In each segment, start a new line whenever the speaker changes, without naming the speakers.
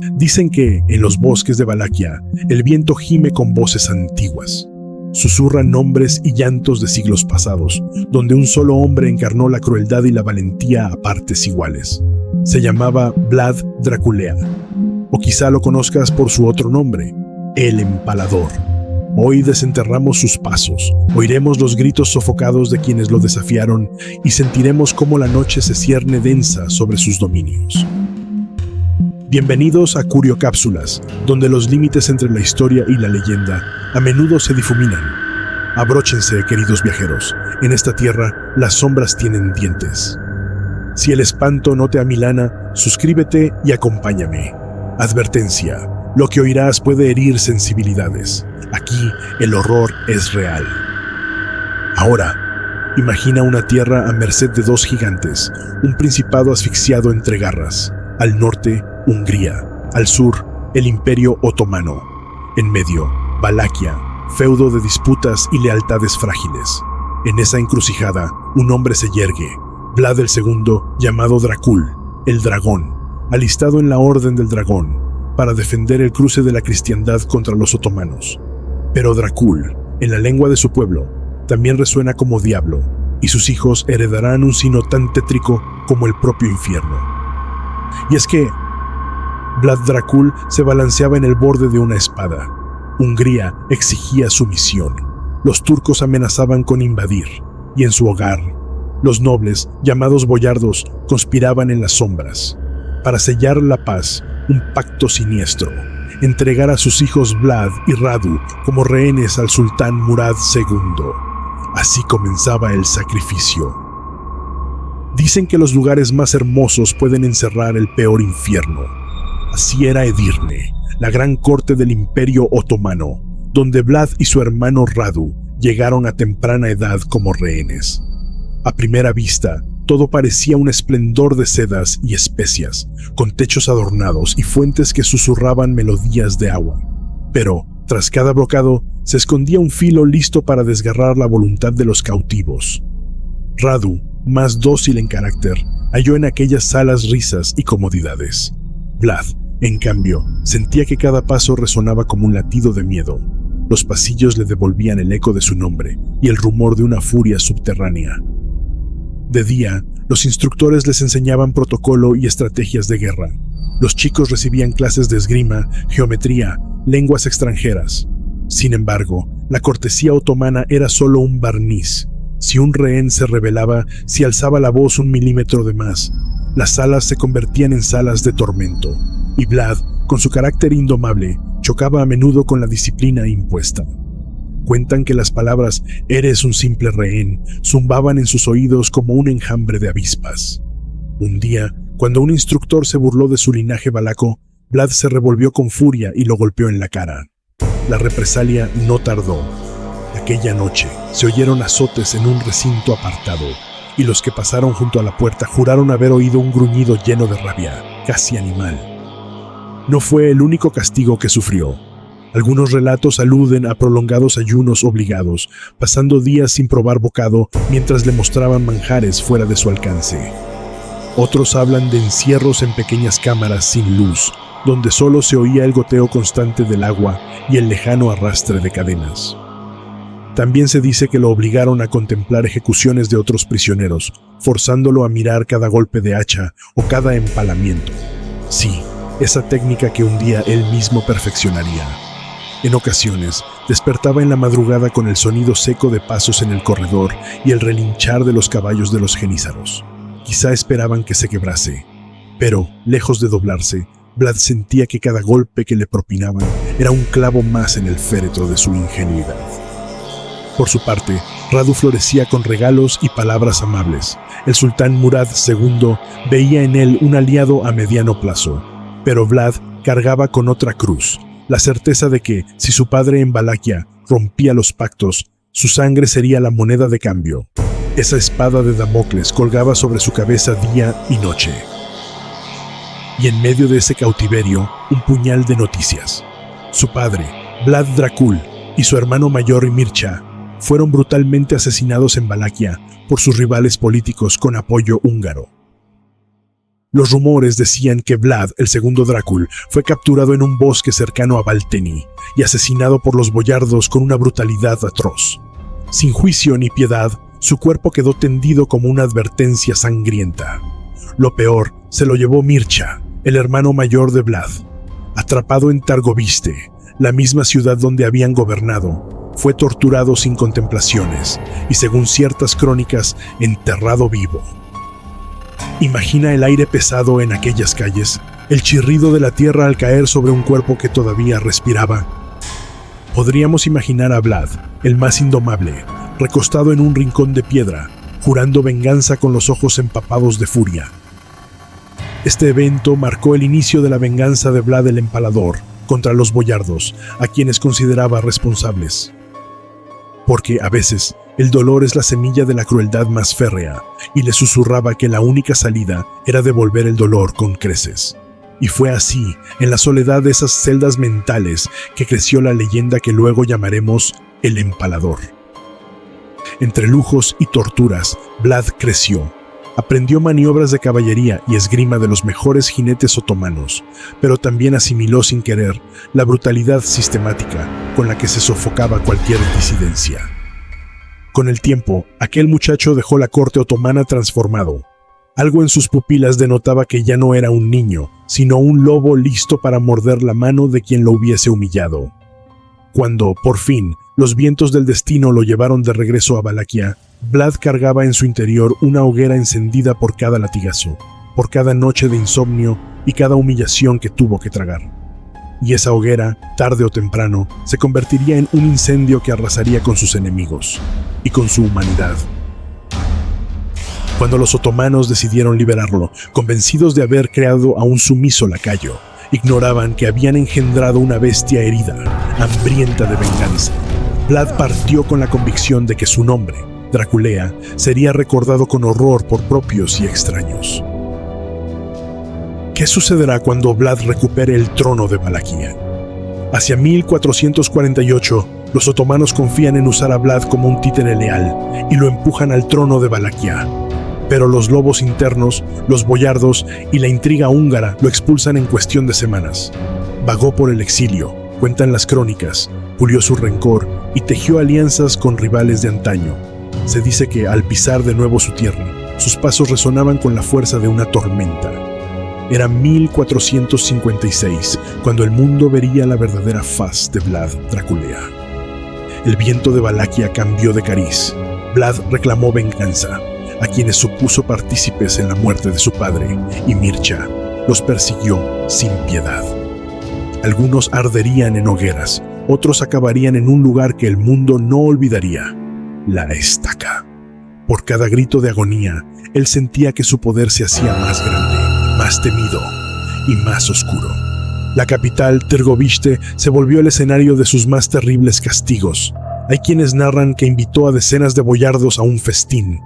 Dicen que, en los bosques de Valaquia, el viento gime con voces antiguas. Susurran nombres y llantos de siglos pasados, donde un solo hombre encarnó la crueldad y la valentía a partes iguales. Se llamaba Vlad Draculea, o quizá lo conozcas por su otro nombre, el Empalador. Hoy desenterramos sus pasos, oiremos los gritos sofocados de quienes lo desafiaron y sentiremos cómo la noche se cierne densa sobre sus dominios. Bienvenidos a Curiocápsulas, donde los límites entre la historia y la leyenda a menudo se difuminan. Abróchense, queridos viajeros, en esta tierra las sombras tienen dientes. Si el espanto no te amilana, suscríbete y acompáñame. Advertencia, lo que oirás puede herir sensibilidades. Aquí el horror es real. Ahora, imagina una tierra a merced de dos gigantes, un principado asfixiado entre garras. Al norte, Hungría. Al sur, el Imperio Otomano. En medio, Valaquia, feudo de disputas y lealtades frágiles. En esa encrucijada, un hombre se yergue, Vlad II, llamado Dracul, el dragón, alistado en la Orden del Dragón, para defender el cruce de la cristiandad contra los otomanos. Pero Dracul, en la lengua de su pueblo, también resuena como diablo, y sus hijos heredarán un sino tan tétrico como el propio infierno. Y es que Vlad Dracul se balanceaba en el borde de una espada. Hungría exigía sumisión. Los turcos amenazaban con invadir, y en su hogar, los nobles, llamados boyardos, conspiraban en las sombras. Para sellar la paz, un pacto siniestro: entregar a sus hijos Vlad y Radu como rehenes al sultán Murad II. Así comenzaba el sacrificio. Dicen que los lugares más hermosos pueden encerrar el peor infierno. Así era Edirne, la gran corte del Imperio Otomano, donde Vlad y su hermano Radu llegaron a temprana edad como rehenes. A primera vista, todo parecía un esplendor de sedas y especias, con techos adornados y fuentes que susurraban melodías de agua. Pero, tras cada brocado, se escondía un filo listo para desgarrar la voluntad de los cautivos. Radu, más dócil en carácter, halló en aquellas salas risas y comodidades. Vlad, en cambio, sentía que cada paso resonaba como un latido de miedo. Los pasillos le devolvían el eco de su nombre y el rumor de una furia subterránea. De día, los instructores les enseñaban protocolo y estrategias de guerra. Los chicos recibían clases de esgrima, geometría, lenguas extranjeras. Sin embargo, la cortesía otomana era solo un barniz. Si un rehén se rebelaba, si alzaba la voz un milímetro de más, las salas se convertían en salas de tormento, y Vlad, con su carácter indomable, chocaba a menudo con la disciplina impuesta. Cuentan que las palabras «eres un simple rehén» zumbaban en sus oídos como un enjambre de avispas. Un día, cuando un instructor se burló de su linaje valaco, Vlad se revolvió con furia y lo golpeó en la cara. La represalia no tardó. Aquella noche se oyeron azotes en un recinto apartado, y los que pasaron junto a la puerta juraron haber oído un gruñido lleno de rabia, casi animal. No fue el único castigo que sufrió. Algunos relatos aluden a prolongados ayunos obligados, pasando días sin probar bocado mientras le mostraban manjares fuera de su alcance. Otros hablan de encierros en pequeñas cámaras sin luz, donde solo se oía el goteo constante del agua y el lejano arrastre de cadenas. También se dice que lo obligaron a contemplar ejecuciones de otros prisioneros, forzándolo a mirar cada golpe de hacha o cada empalamiento. Sí, esa técnica que un día él mismo perfeccionaría. En ocasiones, despertaba en la madrugada con el sonido seco de pasos en el corredor y el relinchar de los caballos de los genízaros. Quizá esperaban que se quebrase, pero, lejos de doblarse, Vlad sentía que cada golpe que le propinaban era un clavo más en el féretro de su ingenuidad. Por su parte, Radu florecía con regalos y palabras amables. El sultán Murad II veía en él un aliado a mediano plazo, pero Vlad cargaba con otra cruz, la certeza de que, si su padre en Valaquia rompía los pactos, su sangre sería la moneda de cambio. Esa espada de Damocles colgaba sobre su cabeza día y noche. Y en medio de ese cautiverio, un puñal de noticias. Su padre, Vlad Dracul, y su hermano mayor Mircea fueron brutalmente asesinados en Valaquia por sus rivales políticos con apoyo húngaro. Los rumores decían que Vlad, el segundo Drácula, fue capturado en un bosque cercano a Valteni y asesinado por los boyardos con una brutalidad atroz. Sin juicio ni piedad, su cuerpo quedó tendido como una advertencia sangrienta. Lo peor se lo llevó Mircha, el hermano mayor de Vlad. Atrapado en Targoviste, la misma ciudad donde habían gobernado, fue torturado sin contemplaciones y, según ciertas crónicas, enterrado vivo. Imagina el aire pesado en aquellas calles, el chirrido de la tierra al caer sobre un cuerpo que todavía respiraba. Podríamos imaginar a Vlad, el más indomable, recostado en un rincón de piedra, jurando venganza con los ojos empapados de furia. Este evento marcó el inicio de la venganza de Vlad el Empalador contra los boyardos, a quienes consideraba responsables. Porque a veces el dolor es la semilla de la crueldad más férrea, y le susurraba que la única salida era devolver el dolor con creces. Y fue así, en la soledad de esas celdas mentales, que creció la leyenda que luego llamaremos el Empalador. Entre lujos y torturas, Vlad creció. Aprendió maniobras de caballería y esgrima de los mejores jinetes otomanos, pero también asimiló sin querer la brutalidad sistemática con la que se sofocaba cualquier disidencia. Con el tiempo, aquel muchacho dejó la corte otomana transformado. Algo en sus pupilas denotaba que ya no era un niño, sino un lobo listo para morder la mano de quien lo hubiese humillado. Cuando, por fin, los vientos del destino lo llevaron de regreso a Valaquia, Vlad cargaba en su interior una hoguera encendida por cada latigazo, por cada noche de insomnio y cada humillación que tuvo que tragar. Y esa hoguera, tarde o temprano, se convertiría en un incendio que arrasaría con sus enemigos y con su humanidad. Cuando los otomanos decidieron liberarlo, convencidos de haber creado a un sumiso lacayo, ignoraban que habían engendrado una bestia herida, hambrienta de venganza. Vlad partió con la convicción de que su nombre, Draculea, sería recordado con horror por propios y extraños. ¿Qué sucederá cuando Vlad recupere el trono de Valaquia? Hacia 1448, los otomanos confían en usar a Vlad como un títere leal y lo empujan al trono de Valaquia. Pero los lobos internos, los boyardos y la intriga húngara lo expulsan en cuestión de semanas. Vagó por el exilio, cuentan las crónicas, pulió su rencor y tejió alianzas con rivales de antaño. Se dice que al pisar de nuevo su tierra, sus pasos resonaban con la fuerza de una tormenta. Era 1456, cuando el mundo vería la verdadera faz de Vlad Draculea. El viento de Valaquia cambió de cariz. Vlad reclamó venganza. A quienes supuso partícipes en la muerte de su padre, y Mircha los persiguió sin piedad. Algunos arderían en hogueras, otros acabarían en un lugar que el mundo no olvidaría, la estaca. Por cada grito de agonía, él sentía que su poder se hacía más grande, más temido y más oscuro. La capital, Târgoviște, se volvió el escenario de sus más terribles castigos. Hay quienes narran que invitó a decenas de boyardos a un festín.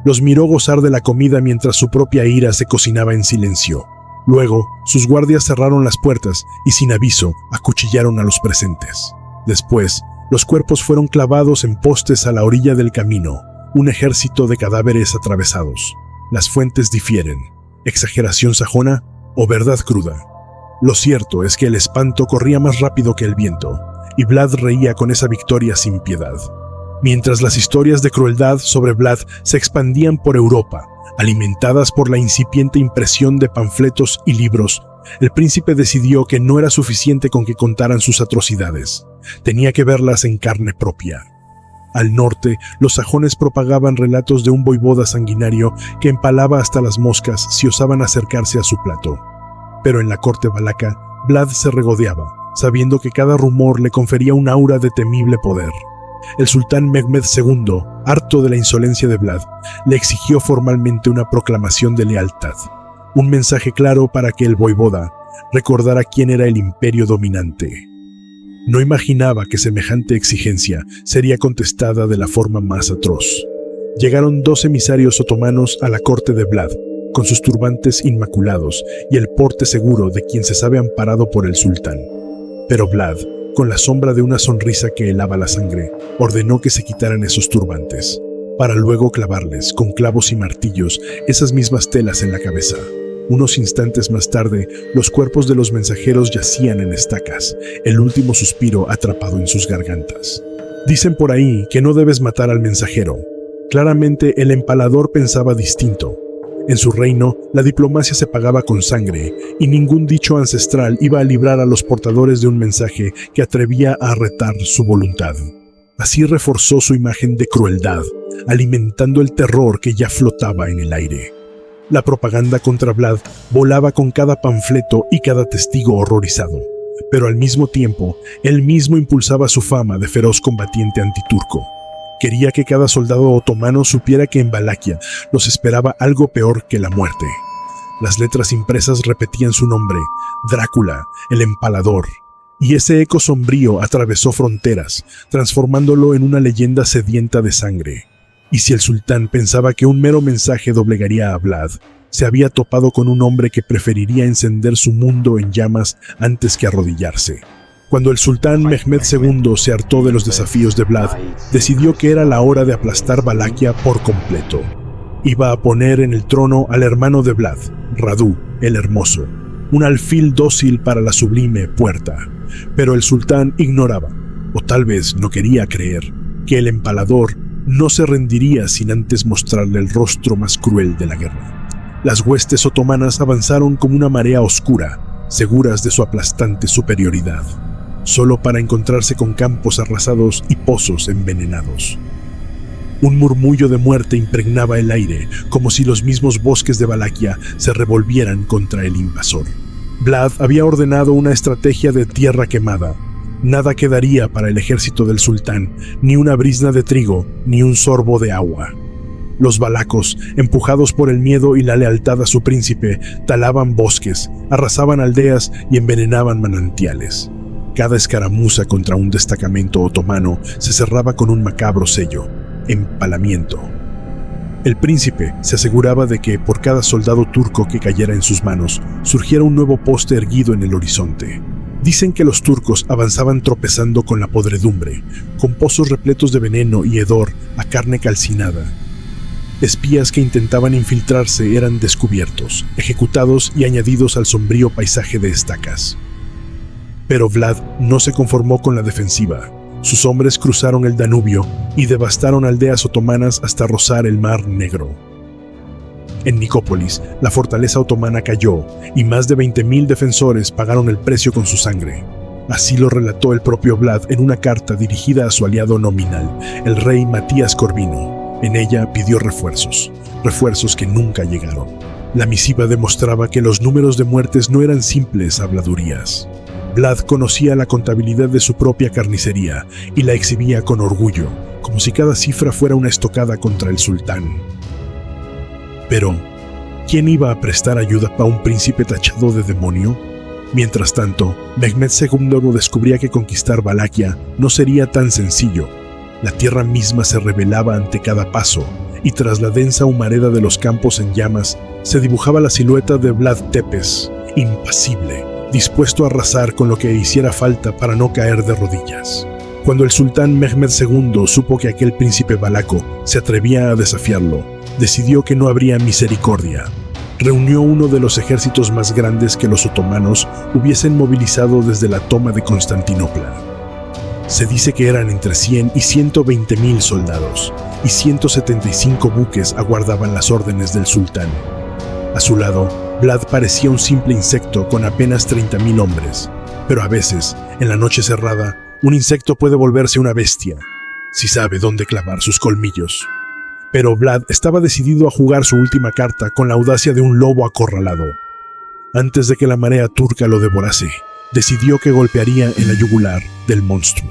Los miró gozar de la comida mientras su propia ira se cocinaba en silencio. Luego, sus guardias cerraron las puertas y sin aviso acuchillaron a los presentes. Después, los cuerpos fueron clavados en postes a la orilla del camino, un ejército de cadáveres atravesados. Las fuentes difieren, exageración sajona o verdad cruda. Lo cierto es que el espanto corría más rápido que el viento, y Vlad reía con esa victoria sin piedad. Mientras las historias de crueldad sobre Vlad se expandían por Europa, alimentadas por la incipiente impresión de panfletos y libros, el príncipe decidió que no era suficiente con que contaran sus atrocidades. Tenía que verlas en carne propia. Al norte, los sajones propagaban relatos de un voivoda sanguinario que empalaba hasta las moscas si osaban acercarse a su plato. Pero en la corte valaca, Vlad se regodeaba, sabiendo que cada rumor le confería un aura de temible poder. El sultán Mehmed II, harto de la insolencia de Vlad, le exigió formalmente una proclamación de lealtad, un mensaje claro para que el voivoda recordara quién era el imperio dominante. No imaginaba que semejante exigencia sería contestada de la forma más atroz. Llegaron 2 emisarios otomanos a la corte de Vlad, con sus turbantes inmaculados y el porte seguro de quien se sabe amparado por el sultán. Pero Vlad, con la sombra de una sonrisa que helaba la sangre, ordenó que se quitaran esos turbantes, para luego clavarles con clavos y martillos esas mismas telas en la cabeza. Unos instantes más tarde, los cuerpos de los mensajeros yacían en estacas, el último suspiro atrapado en sus gargantas. Dicen por ahí que no debes matar al mensajero. Claramente el empalador pensaba distinto. En su reino, la diplomacia se pagaba con sangre, y ningún dicho ancestral iba a librar a los portadores de un mensaje que atrevía a retar su voluntad. Así reforzó su imagen de crueldad, alimentando el terror que ya flotaba en el aire. La propaganda contra Vlad volaba con cada panfleto y cada testigo horrorizado, pero al mismo tiempo, él mismo impulsaba su fama de feroz combatiente antiturco. Quería que cada soldado otomano supiera que en Valaquia los esperaba algo peor que la muerte. Las letras impresas repetían su nombre, Drácula, el empalador, y ese eco sombrío atravesó fronteras, transformándolo en una leyenda sedienta de sangre. Y si el sultán pensaba que un mero mensaje doblegaría a Vlad, se había topado con un hombre que preferiría encender su mundo en llamas antes que arrodillarse. Cuando el sultán Mehmed II se hartó de los desafíos de Vlad, decidió que era la hora de aplastar Valaquia por completo. Iba a poner en el trono al hermano de Vlad, Radu, el Hermoso, un alfil dócil para la sublime Puerta. Pero el sultán ignoraba, o tal vez no quería creer, que el empalador no se rendiría sin antes mostrarle el rostro más cruel de la guerra. Las huestes otomanas avanzaron como una marea oscura, seguras de su aplastante superioridad, solo para encontrarse con campos arrasados y pozos envenenados. Un murmullo de muerte impregnaba el aire, como si los mismos bosques de Valaquia se revolvieran contra el invasor. Vlad había ordenado una estrategia de tierra quemada. Nada quedaría para el ejército del sultán, ni una brizna de trigo, ni un sorbo de agua. Los valacos, empujados por el miedo y la lealtad a su príncipe, talaban bosques, arrasaban aldeas y envenenaban manantiales. Cada escaramuza contra un destacamento otomano se cerraba con un macabro sello: empalamiento. El príncipe se aseguraba de que por cada soldado turco que cayera en sus manos, surgiera un nuevo poste erguido en el horizonte. Dicen que los turcos avanzaban tropezando con la podredumbre, con pozos repletos de veneno y hedor a carne calcinada. Espías que intentaban infiltrarse eran descubiertos, ejecutados y añadidos al sombrío paisaje de estacas. Pero Vlad no se conformó con la defensiva. Sus hombres cruzaron el Danubio y devastaron aldeas otomanas hasta rozar el Mar Negro. En Nicópolis, la fortaleza otomana cayó y más de 20.000 defensores pagaron el precio con su sangre. Así lo relató el propio Vlad en una carta dirigida a su aliado nominal, el rey Matías Corvino. En ella pidió refuerzos que nunca llegaron. La misiva demostraba que los números de muertes no eran simples habladurías. Vlad conocía la contabilidad de su propia carnicería y la exhibía con orgullo, como si cada cifra fuera una estocada contra el sultán. Pero, ¿quién iba a prestar ayuda a un príncipe tachado de demonio? Mientras tanto, Mehmed II descubría que conquistar Valaquia no sería tan sencillo. La tierra misma se rebelaba ante cada paso, y tras la densa humareda de los campos en llamas, se dibujaba la silueta de Vlad Tepes, impasible, dispuesto a arrasar con lo que hiciera falta para no caer de rodillas. Cuando el sultán Mehmed II supo que aquel príncipe valaco se atrevía a desafiarlo, decidió que no habría misericordia. Reunió uno de los ejércitos más grandes que los otomanos hubiesen movilizado desde la toma de Constantinopla. Se dice que eran entre 100 y 120.000 soldados, y 175 buques aguardaban las órdenes del sultán. A su lado, Vlad parecía un simple insecto con apenas 30.000 hombres, pero a veces, en la noche cerrada, un insecto puede volverse una bestia, si sabe dónde clavar sus colmillos. Pero Vlad estaba decidido a jugar su última carta con la audacia de un lobo acorralado. Antes de que la marea turca lo devorase, decidió que golpearía en la yugular del monstruo.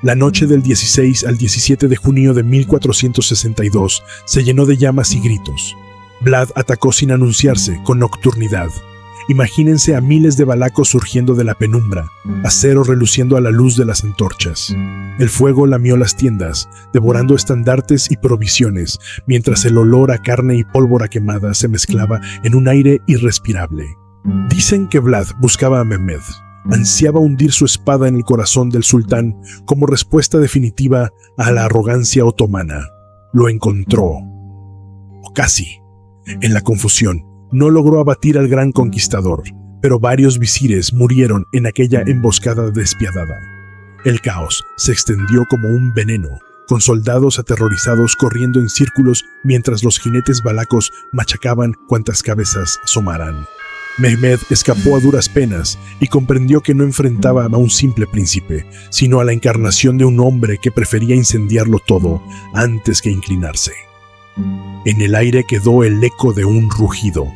La noche del 16 al 17 de junio de 1462 se llenó de llamas y gritos. Vlad atacó sin anunciarse, con nocturnidad. Imagínense a miles de valacos surgiendo de la penumbra, acero reluciendo a la luz de las antorchas. El fuego lamió las tiendas, devorando estandartes y provisiones, mientras el olor a carne y pólvora quemada se mezclaba en un aire irrespirable. Dicen que Vlad buscaba a Mehmed. Ansiaba hundir su espada en el corazón del sultán como respuesta definitiva a la arrogancia otomana. Lo encontró. O casi. En la confusión, no logró abatir al gran conquistador, pero varios visires murieron en aquella emboscada despiadada. El caos se extendió como un veneno, con soldados aterrorizados corriendo en círculos mientras los jinetes valacos machacaban cuantas cabezas asomaran. Mehmed escapó a duras penas y comprendió que no enfrentaba a un simple príncipe, sino a la encarnación de un hombre que prefería incendiarlo todo antes que inclinarse. En el aire quedó el eco de un rugido.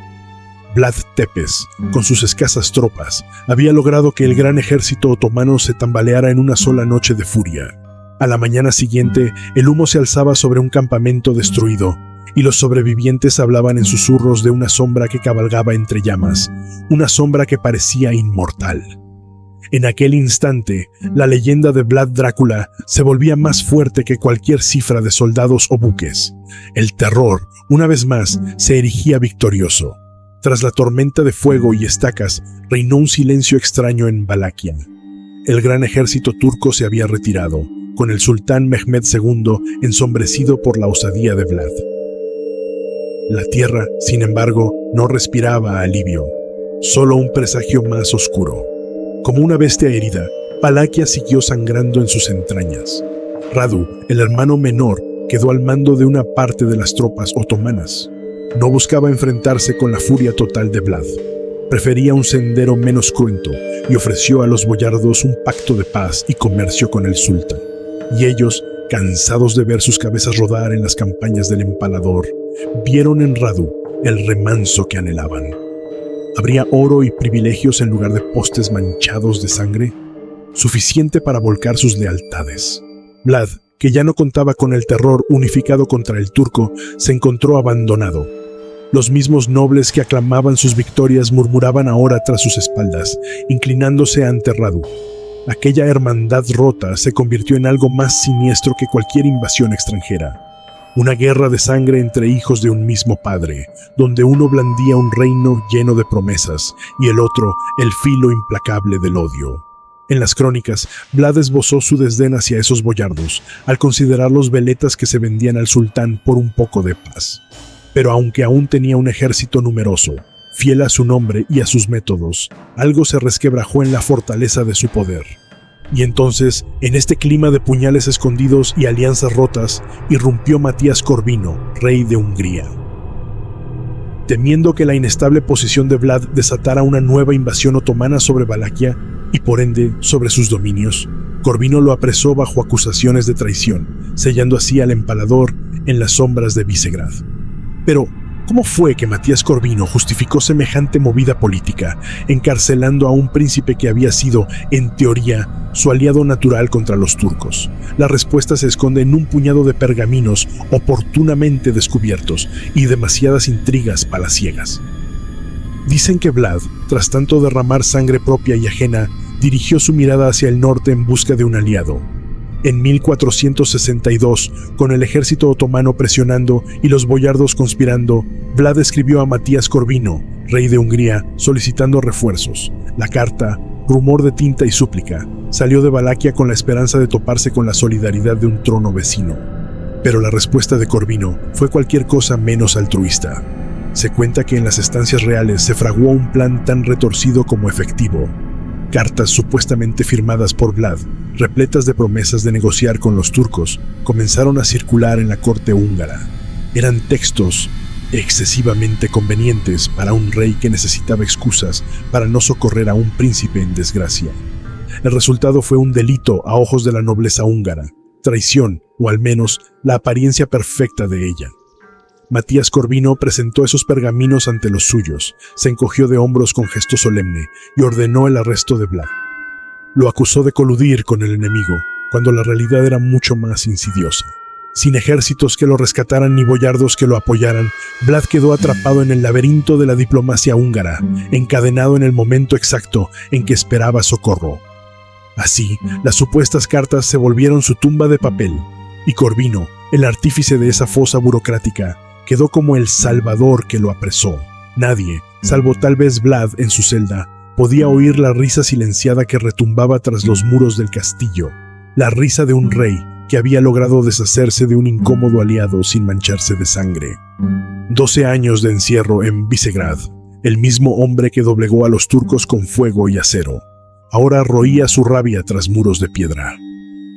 Vlad Tepes, con sus escasas tropas, había logrado que el gran ejército otomano se tambaleara en una sola noche de furia. A la mañana siguiente, el humo se alzaba sobre un campamento destruido, y los sobrevivientes hablaban en susurros de una sombra que cabalgaba entre llamas, una sombra que parecía inmortal. En aquel instante, la leyenda de Vlad Drácula se volvía más fuerte que cualquier cifra de soldados o buques. El terror, una vez más, se erigía victorioso. Tras la tormenta de fuego y estacas, reinó un silencio extraño en Valaquia. El gran ejército turco se había retirado, con el sultán Mehmed II ensombrecido por la osadía de Vlad. La tierra, sin embargo, no respiraba alivio, solo un presagio más oscuro. Como una bestia herida, Valaquia siguió sangrando en sus entrañas. Radu, el hermano menor, quedó al mando de una parte de las tropas otomanas. No buscaba enfrentarse con la furia total de Vlad. Prefería un sendero menos cruento y ofreció a los boyardos un pacto de paz y comercio con el sultán. Y ellos, cansados de ver sus cabezas rodar en las campañas del empalador, vieron en Radu el remanso que anhelaban. ¿Habría oro y privilegios en lugar de postes manchados de sangre? Suficiente para volcar sus lealtades. Vlad, que ya no contaba con el terror unificado contra el turco, se encontró abandonado. Los mismos nobles que aclamaban sus victorias murmuraban ahora tras sus espaldas, inclinándose ante Radu. Aquella hermandad rota se convirtió en algo más siniestro que cualquier invasión extranjera. Una guerra de sangre entre hijos de un mismo padre, donde uno blandía un reino lleno de promesas y el otro el filo implacable del odio. En las crónicas, Vlad esbozó su desdén hacia esos boyardos, al considerarlos veletas que se vendían al sultán por un poco de paz. Pero aunque aún tenía un ejército numeroso, fiel a su nombre y a sus métodos, algo se resquebrajó en la fortaleza de su poder. Y entonces, en este clima de puñales escondidos y alianzas rotas, irrumpió Matías Corvino, rey de Hungría. Temiendo que la inestable posición de Vlad desatara una nueva invasión otomana sobre Valaquia, y por ende sobre sus dominios, Corvino lo apresó bajo acusaciones de traición, sellando así al empalador en las sombras de Visegrad. Pero, ¿cómo fue que Matías Corvino justificó semejante movida política, encarcelando a un príncipe que había sido, en teoría, su aliado natural contra los turcos? La respuesta se esconde en un puñado de pergaminos oportunamente descubiertos y demasiadas intrigas palaciegas. Dicen que Vlad, tras tanto derramar sangre propia y ajena, dirigió su mirada hacia el norte en busca de un aliado. En 1462, con el ejército otomano presionando y los boyardos conspirando, Vlad escribió a Matías Corvino, rey de Hungría, solicitando refuerzos. La carta, rumor de tinta y súplica, salió de Valaquia con la esperanza de toparse con la solidaridad de un trono vecino. Pero la respuesta de Corvino fue cualquier cosa menos altruista. Se cuenta que en las estancias reales se fraguó un plan tan retorcido como efectivo. Cartas supuestamente firmadas por Vlad, repletas de promesas de negociar con los turcos, comenzaron a circular en la corte húngara. Eran textos excesivamente convenientes para un rey que necesitaba excusas para no socorrer a un príncipe en desgracia. El resultado fue un delito a ojos de la nobleza húngara, traición, o al menos la apariencia perfecta de ella. Matías Corvino presentó esos pergaminos ante los suyos, se encogió de hombros con gesto solemne y ordenó el arresto de Vlad. Lo acusó de coludir con el enemigo, cuando la realidad era mucho más insidiosa. Sin ejércitos que lo rescataran ni boyardos que lo apoyaran, Vlad quedó atrapado en el laberinto de la diplomacia húngara, encadenado en el momento exacto en que esperaba socorro. Así, las supuestas cartas se volvieron su tumba de papel, y Corvino, el artífice de esa fosa burocrática, quedó como el salvador que lo apresó. Nadie, salvo tal vez Vlad en su celda, podía oír la risa silenciada que retumbaba tras los muros del castillo, la risa de un rey que había logrado deshacerse de un incómodo aliado sin mancharse de sangre. 12 años de encierro en Visegrad, el mismo hombre que doblegó a los turcos con fuego y acero, ahora roía su rabia tras muros de piedra.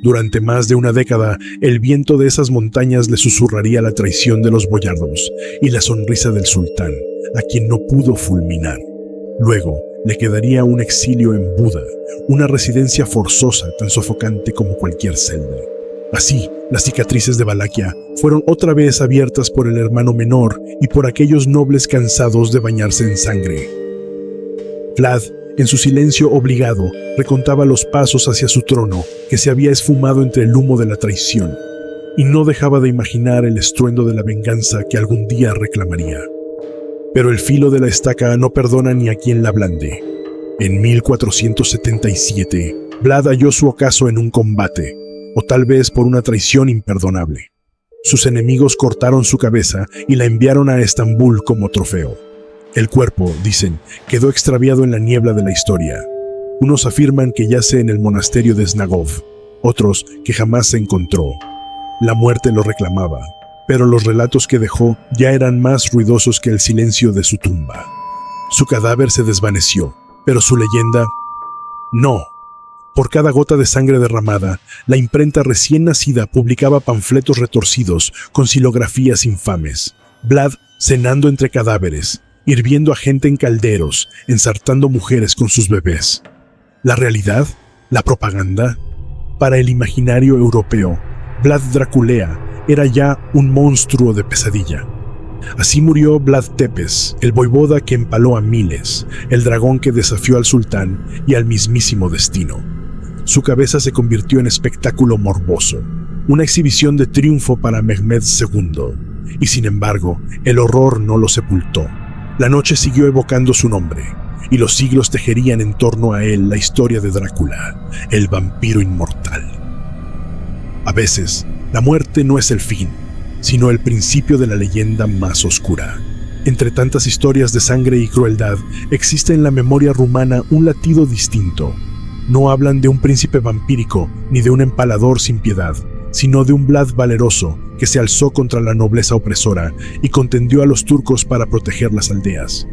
Durante más de una década, el viento de esas montañas le susurraría la traición de los boyardos y la sonrisa del sultán, a quien no pudo fulminar. Luego, le quedaría un exilio en Buda, una residencia forzosa tan sofocante como cualquier celda. Así, las cicatrices de Valaquia fueron otra vez abiertas por el hermano menor y por aquellos nobles cansados de bañarse en sangre. Vlad, en su silencio obligado, recontaba los pasos hacia su trono, que se había esfumado entre el humo de la traición, y no dejaba de imaginar el estruendo de la venganza que algún día reclamaría. Pero el filo de la estaca no perdona ni a quien la blande. En 1477, Vlad halló su ocaso en un combate, o tal vez por una traición imperdonable. Sus enemigos cortaron su cabeza y la enviaron a Estambul como trofeo. El cuerpo, dicen, quedó extraviado en la niebla de la historia. Unos afirman que yace en el monasterio de Snagov, otros que jamás se encontró. La muerte lo reclamaba, pero los relatos que dejó ya eran más ruidosos que el silencio de su tumba. Su cadáver se desvaneció, pero su leyenda, no. Por cada gota de sangre derramada, la imprenta recién nacida publicaba panfletos retorcidos con silografías infames. Vlad cenando entre cadáveres, hirviendo a gente en calderos, ensartando mujeres con sus bebés. ¿La realidad? ¿La propaganda? Para el imaginario europeo, Vlad Draculea era ya un monstruo de pesadilla. Así murió Vlad Tepes, el voivoda que empaló a miles, el dragón que desafió al sultán y al mismísimo destino. Su cabeza se convirtió en espectáculo morboso, una exhibición de triunfo para Mehmed II, y sin embargo, el horror no lo sepultó. La noche siguió evocando su nombre, y los siglos tejerían en torno a él la historia de Drácula, el vampiro inmortal. A veces, la muerte no es el fin, sino el principio de la leyenda más oscura. Entre tantas historias de sangre y crueldad, existe en la memoria rumana un latido distinto. No hablan de un príncipe vampírico ni de un empalador sin piedad, sino de un Vlad valeroso que se alzó contra la nobleza opresora y contendió a los turcos para proteger las aldeas.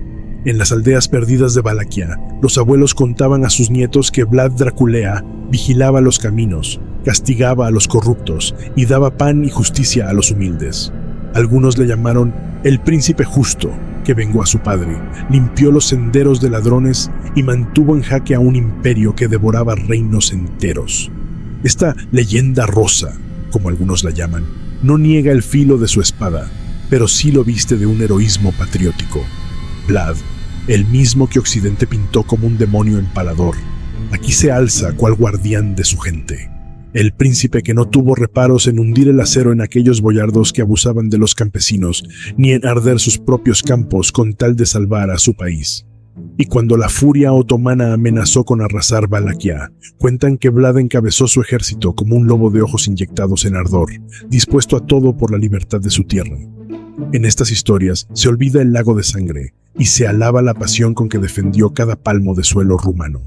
En las aldeas perdidas de Valaquia, los abuelos contaban a sus nietos que Vlad Draculea vigilaba los caminos, castigaba a los corruptos y daba pan y justicia a los humildes. Algunos le llamaron el príncipe justo, que vengó a su padre, limpió los senderos de ladrones y mantuvo en jaque a un imperio que devoraba reinos enteros. Esta leyenda rosa, como algunos la llaman, no niega el filo de su espada, pero sí lo viste de un heroísmo patriótico. Vlad, el mismo que Occidente pintó como un demonio empalador, aquí se alza cual guardián de su gente. El príncipe que no tuvo reparos en hundir el acero en aquellos boyardos que abusaban de los campesinos, ni en arder sus propios campos con tal de salvar a su país. Y cuando la furia otomana amenazó con arrasar Valaquia, cuentan que Vlad encabezó su ejército como un lobo de ojos inyectados en ardor, dispuesto a todo por la libertad de su tierra. En estas historias se olvida el lago de sangre y se alaba la pasión con que defendió cada palmo de suelo rumano.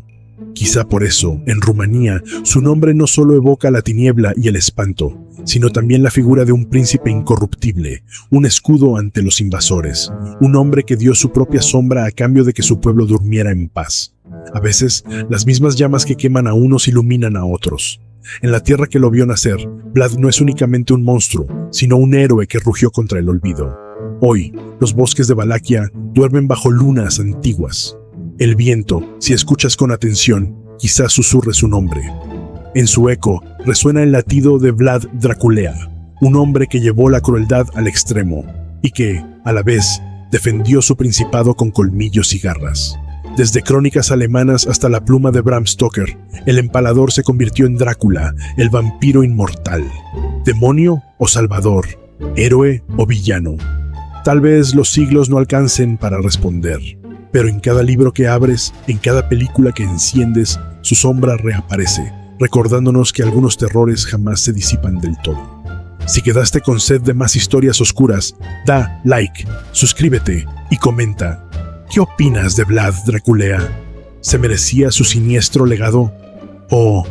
Quizá por eso, en Rumanía, su nombre no solo evoca la tiniebla y el espanto, sino también la figura de un príncipe incorruptible, un escudo ante los invasores, un hombre que dio su propia sombra a cambio de que su pueblo durmiera en paz. A veces, las mismas llamas que queman a unos iluminan a otros. En la tierra que lo vio nacer, Vlad no es únicamente un monstruo, sino un héroe que rugió contra el olvido. Hoy, los bosques de Valaquia duermen bajo lunas antiguas. El viento, si escuchas con atención, quizás susurre su nombre. En su eco resuena el latido de Vlad Draculea, un hombre que llevó la crueldad al extremo y que, a la vez, defendió su principado con colmillos y garras. Desde crónicas alemanas hasta la pluma de Bram Stoker, el empalador se convirtió en Drácula, el vampiro inmortal. ¿Demonio o salvador? ¿Héroe o villano? Tal vez los siglos no alcancen para responder. Pero en cada libro que abres, en cada película que enciendes, su sombra reaparece, recordándonos que algunos terrores jamás se disipan del todo. Si quedaste con sed de más historias oscuras, da like, suscríbete y comenta. ¿Qué opinas de Vlad Draculea? ¿Se merecía su siniestro legado? ¿O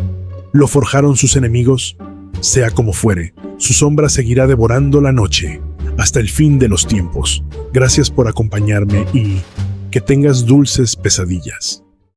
lo forjaron sus enemigos? Sea como fuere, su sombra seguirá devorando la noche hasta el fin de los tiempos. Gracias por acompañarme y que tengas dulces pesadillas.